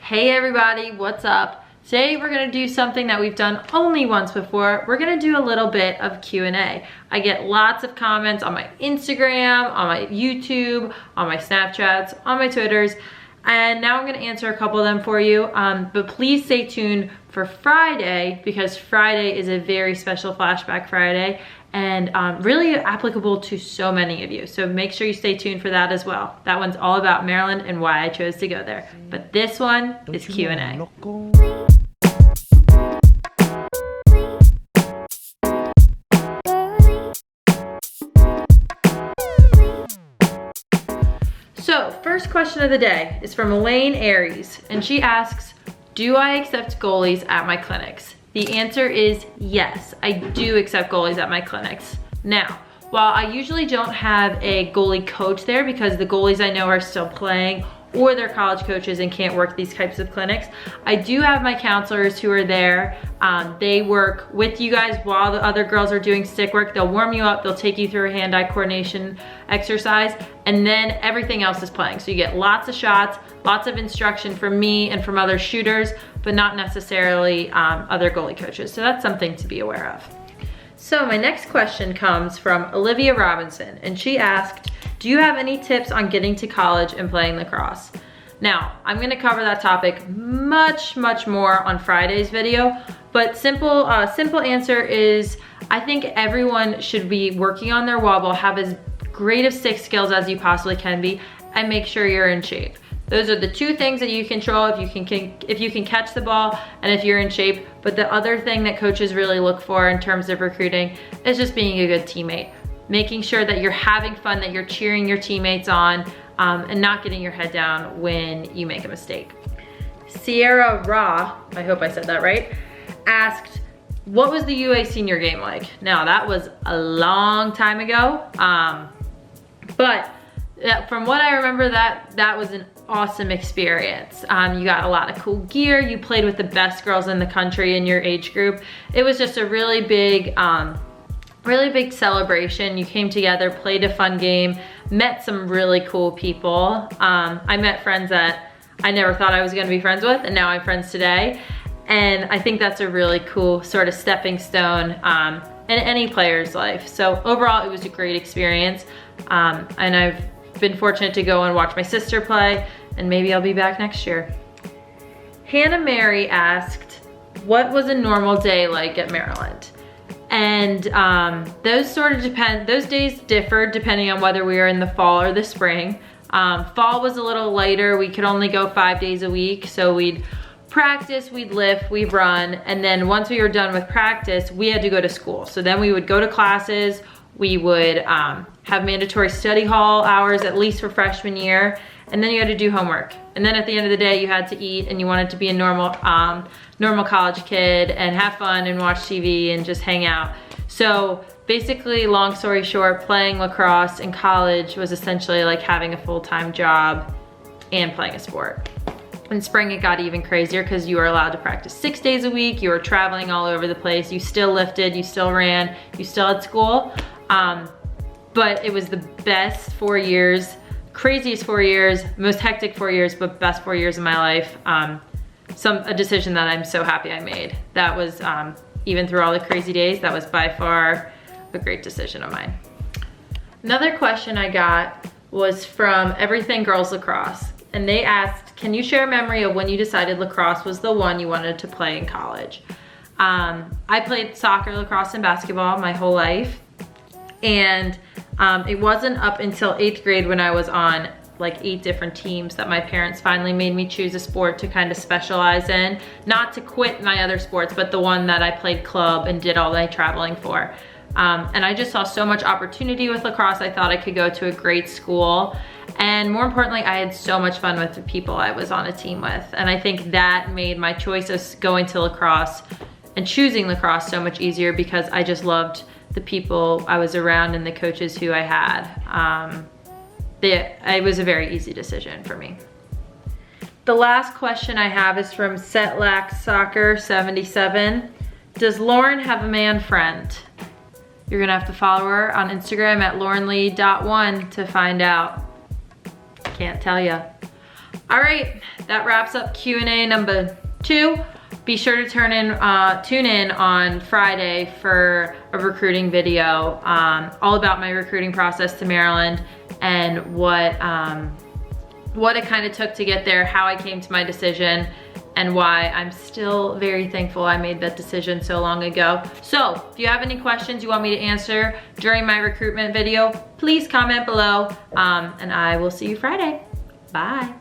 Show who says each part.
Speaker 1: Hey everybody, what's up? Today we're gonna do something that we've done only once before. We're gonna do a little bit of Q&A. I get lots of comments on my Instagram, on my YouTube, on my Snapchats, on my Twitters, and now I'm gonna answer a couple of them for you. But please stay tuned for Friday because Friday is a very special Flashback Friday and really applicable to so many of you. So make sure you stay tuned for that as well. That one's all about Maryland and why I chose to go there. But this one is Q&A. So first question of the day is from Elaine Aries, and she asks, do I accept goalies at my clinics? The answer is yes, I do accept goalies at my clinics. Now, while I usually don't have a goalie coach there because the goalies I know are still playing or they're college coaches and can't work these types of clinics, I do have my counselors who are there. They work with you guys while the other girls are doing stick work. They'll warm you up, they'll take you through a hand-eye coordination exercise, and then everything else is playing. So you get lots of shots, lots of instruction from me and from other shooters, but not necessarily other goalie coaches. So that's something to be aware of. So my next question comes from Olivia Robinson, and she asked, do you have any tips on getting to college and playing lacrosse? Now, I'm gonna cover that topic much more on Friday's video, but simple answer is, I think everyone should be working on their wobble, have as great of stick skills as you possibly can be, and make sure you're in shape. Those are the two things that you control, if you can catch the ball and if you're in shape. But the other thing that coaches really look for in terms of recruiting is just being a good teammate. Making sure that you're having fun, that you're cheering your teammates on, and not getting your head down when you make a mistake. Sierra Ra, I hope I said that right, asked, what was the UA senior game like? Now that was a long time ago, but from what I remember, that was an awesome experience. You got a lot of cool gear. You played with the best girls in the country in your age group. It was just a really big celebration. You came together, played a fun game, met some really cool people. I met friends that I never thought I was gonna be friends with, and now I'm friends today. And I think that's a really cool sort of stepping stone in any player's life. So overall, it was a great experience. And I've been fortunate to go and watch my sister play, and maybe I'll be back next year. Hannah Mary asked, what was a normal day like at Maryland? And those days differed depending on whether we were in the fall or the spring. Fall was a little lighter. We could only go 5 days a week. So we'd practice, we'd lift, we'd run. And then once we were done with practice, we had to go to school. So then we would go to classes. We would have mandatory study hall hours, at least for freshman year. And then you had to do homework. And then at the end of the day, you had to eat and you wanted to be a normal college kid and have fun and watch TV and just hang out. So basically, long story short, playing lacrosse in college was essentially like having a full-time job and playing a sport. In spring, it got even crazier because you were allowed to practice 6 days a week. You were traveling all over the place. You still lifted, you still ran, you still had school. But it was the best 4 years, craziest 4 years, most hectic 4 years, but best 4 years of my life. A decision that I'm so happy I made. That was, even through all the crazy days, that was by far a great decision of mine. Another question I got was from Everything Girls Lacrosse, and they asked, can you share a memory of when you decided lacrosse was the one you wanted to play in college? I played soccer, lacrosse, and basketball my whole life. And it wasn't up until 8th grade when I was on like 8 different teams that my parents finally made me choose a sport to kind of specialize in. Not to quit my other sports, but the one that I played club and did all my traveling for. And I just saw so much opportunity with lacrosse. I thought I could go to a great school. And more importantly, I had so much fun with the people I was on a team with. And I think that made my choice of going to lacrosse and choosing lacrosse so much easier because I just loved the people I was around and the coaches who I had. It was a very easy decision for me. The last question I have is from Setlack Soccer 77. Does Lauren have a man friend? You're gonna have to follow her on Instagram at laurenlee.1 to find out. Can't tell ya. All right, that wraps up Q&A number 2. Be sure to tune in on Friday for a recruiting video, all about my recruiting process to Maryland and what it kind of took to get there, how I came to my decision, and why I'm still very thankful I made that decision so long ago. So if you have any questions you want me to answer during my recruitment video, please comment below, and I will see you Friday. Bye.